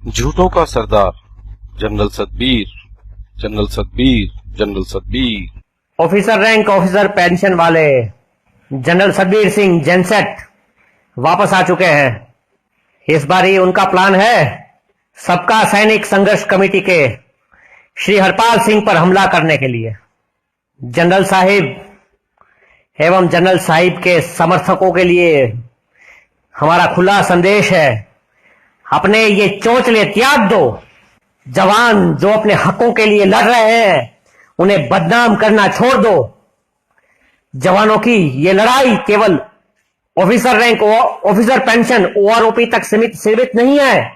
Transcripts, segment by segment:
झूठों का सरदार general Satbir, general Satbir, general Satbir. Officer rank officer pension वाले जनरल सतबीर सिंह जेनसेट वापस आ चुके हैं। इस बार ही उनका प्लान है सबका सैनिक संघर्ष कमेटी के श्री हरपाल सिंह पर हमला करने के लिए। जनरल साहिब एवं जनरल साहिब के समर्थकों के लिए हमारा खुला संदेश है, अपने ये चोंचले त्याग दो। जवान जो अपने हकों के लिए लड़ रहे हैं उन्हें बदनाम करना छोड़ दो। जवानों की ये लड़ाई केवल officer rank officer pension OROP तक सीमित नहीं है।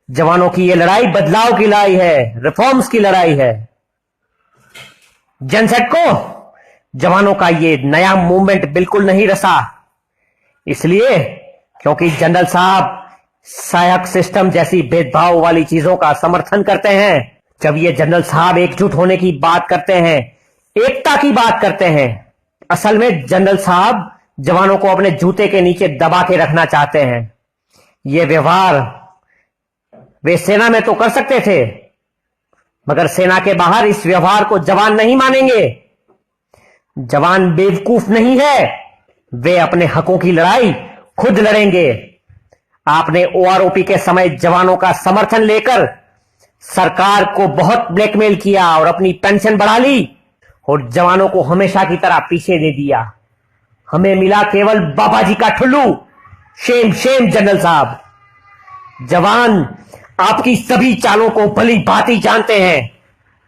जवानों की ये लड़ाई बदलाव की लड़ाई है, रिफॉर्म्स की लड़ाई है। जनसेट को जवानों का ये नया मूवमेंट बिल्कुल नहीं रसा, इसलिए क्योंकि जनरल साहब सहायक सिस्टम जैसी भेदभाव वाली चीजों का समर्थन करते हैं। जब ये जनरल साहब एकजुट होने की बात करते हैं, एकता की बात करते हैं, असल में जनरल साहब जवानों को अपने जूते के नीचे दबा के रखना चाहते हैं। ये व्यवहार वे सेना में तो कर सकते थे, मगर सेना के बाहर इस व्यवहार को जवान नहीं मानेंगे। जवान बेवकूफ नहीं है, वे अपने हकों की लड़ाई खुद लड़ेंगे। आपने ओआरओपी के समय जवानों का समर्थन लेकर सरकार को बहुत ब्लैकमेल किया और अपनी पेंशन बढ़ा ली और जवानों को हमेशा की तरह पीछे दे दिया। हमें मिला केवल बाबा जी का ठुल्लू। शेम शेम जनरल साहब। जवान आपकी सभी चालों को भली भांति जानते हैं।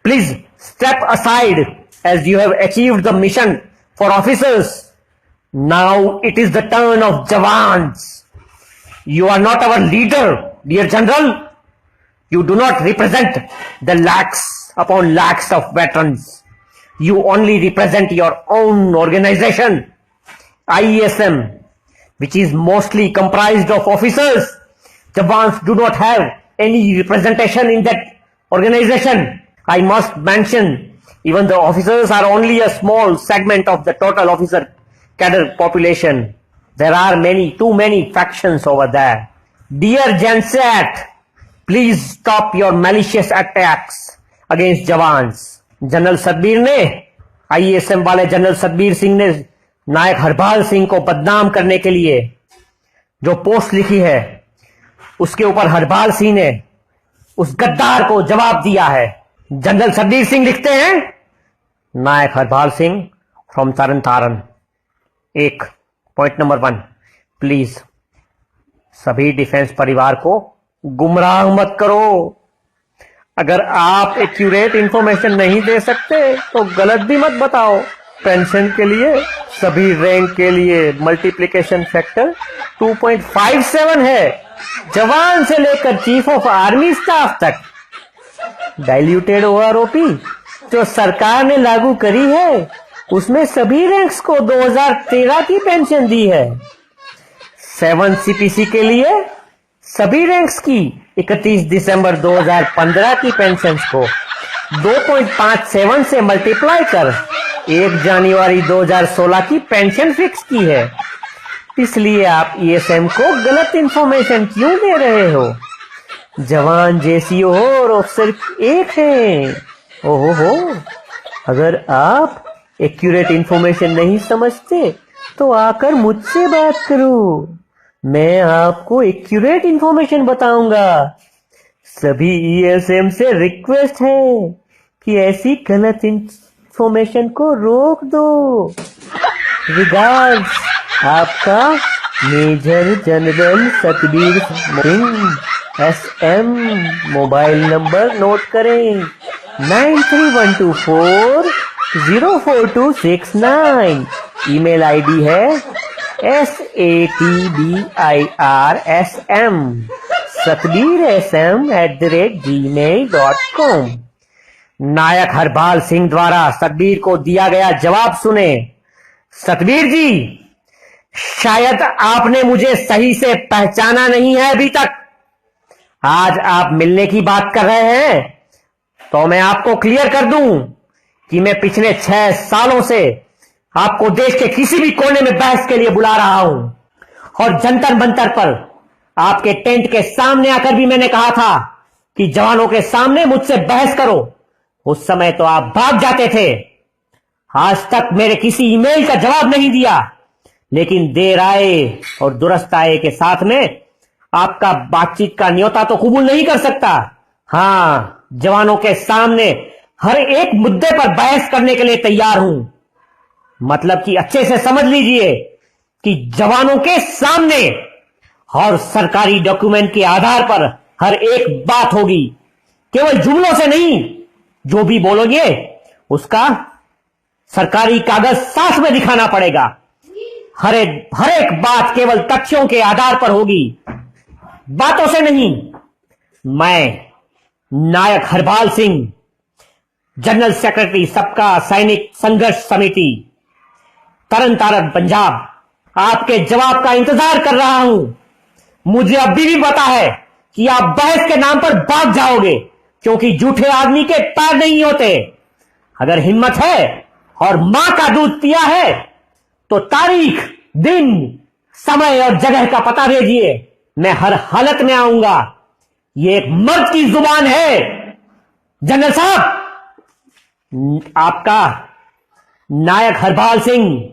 Please step aside as you have achieved the mission for officers. Now it is the turn of Jawans. You are not our leader, dear General. You do not represent the lakhs upon lakhs of veterans. You only represent your own organization, IESM, which is mostly comprised of officers. Jawans do not have any representation in that organization. I must mention, even the officers are only a small segment of the total officer cadre population. There are too many factions over there. Dear Genset, please stop your malicious attacks against Jawans. General Satbir ने, ISM वाले general Satbir Singh ने नायक हरपाल सिंह को बदनाम करने के लिए जो post लिखी है, उसके ऊपर हरपाल सिंह ने उस गद्दार को जवाब दिया है। जनरल सतबीर सिंह लिखते हैं, नायक हरपाल सिंह फ्रॉम तरन तारन। एक पॉइंट नंबर 1, प्लीज सभी डिफेंस परिवार को गुमराह मत करो। अगर आप एक्यूरेट इंफॉर्मेशन नहीं दे सकते तो गलत भी मत बताओ। पेंशन के लिए सभी रैंक के लिए मल्टीप्लिकेशन फैक्टर 2.57 है, जवान से लेकर चीफ ऑफ आर्मी स्टाफ तक। डाइल्यूटेड ओआरओपी जो सरकार ने लागू करी है, उसमें सभी रैंक्स को 2013 की पेंशन दी है। 7 सीपीसी के लिए सभी रैंक्स की 31 दिसंबर 2015 की पेंशन को 2.57 से मल्टीप्लाई कर 1 जनवरी 2016 की पेंशन फिक्स की है। इसलिए आप ईएसएम को गलत इंफॉर्मेशन क्यों दे रहे हो? जवान जेसीओ और सिर्फ एक है। ओहो, अगर आप एक्यूरेट इंफॉर्मेशन नहीं समझते तो आकर मुझसे बात करो, मैं आपको एक्यूरेट इंफॉर्मेशन बताऊंगा। सभी ईएसएम से रिक्वेस्ट है कि ऐसी गलत इंफॉर्मेशन को रोक दो। रिगार्ड्स, आपका major general Satbir Singh SM. Mobile number note करें, 9312404269। ईमेल आईडी है satbirsm@gmail.com। नायक हरपाल सिंह द्वारा सतबीर को दिया गया जवाब सुने। सतबीर जी, शायद आपने मुझे सही से पहचाना नहीं है अभी तक। आज आप मिलने की बात कर रहे हैं तो मैं आपको क्लियर कर दूं कि मैं पिछले 6 सालों से आपको देश के किसी भी कोने में बहस के लिए बुला रहा हूं और जंतर मंतर पर आपके टेंट के सामने आकर भी मैंने कहा था कि जवानों के सामने मुझसे बहस करो। उस समय तो आप भाग जाते थे। आज तक मेरे किसी ईमेल का जवाब नहीं दिया, लेकिन देर आए और दुरुस्त आए के साथ में आपका बातचीत का न्योता तो कबूल नहीं कर सकता। हां, जवानों के सामने हर एक मुद्दे पर बहस करने के लिए तैयार हूं। मतलब कि अच्छे से समझ लीजिए कि जवानों के सामने और सरकारी डॉक्यूमेंट के आधार पर हर एक बात होगी, केवल जुमलों से नहीं। जो भी बोलोगे उसका सरकारी कागज साथ में दिखाना पड़ेगा। हर एक बात केवल तथ्यों के आधार पर होगी, बातों से नहीं। मैं नायक हरपाल सिंह, जनरल सेक्रेटरी सबका सैनिक संघर्ष समिति, तरन तारण पंजाब, आपके जवाब का इंतजार कर रहा हूं। मुझे अभी भी पता है कि आप बहस के नाम पर भाग जाओगे, क्योंकि झूठे आदमी के पैर नहीं होते। अगर हिम्मत है और मां का दूध पिया है तो तारीख, दिन, समय और जगह का पता भेजिए। मैं हर हालत में आऊंगा। ये एक मर्द की जुबान है। जनरल साहब, आपका नायक हरपाल सिंह,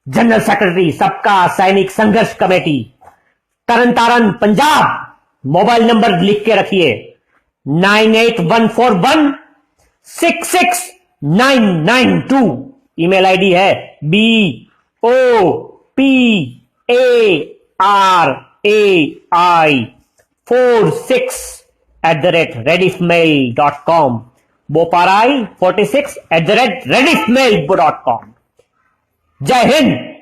जनरल सेक्रेटरी सबका सैनिक संघर्ष कमेटी, तरन तारण पंजाब। मोबाइल नंबर लिख के रखिए 9814166992। ईमेल आईडी है boparai46@rediffmail.com, boparai46@rediffmail.com। जय हिंद।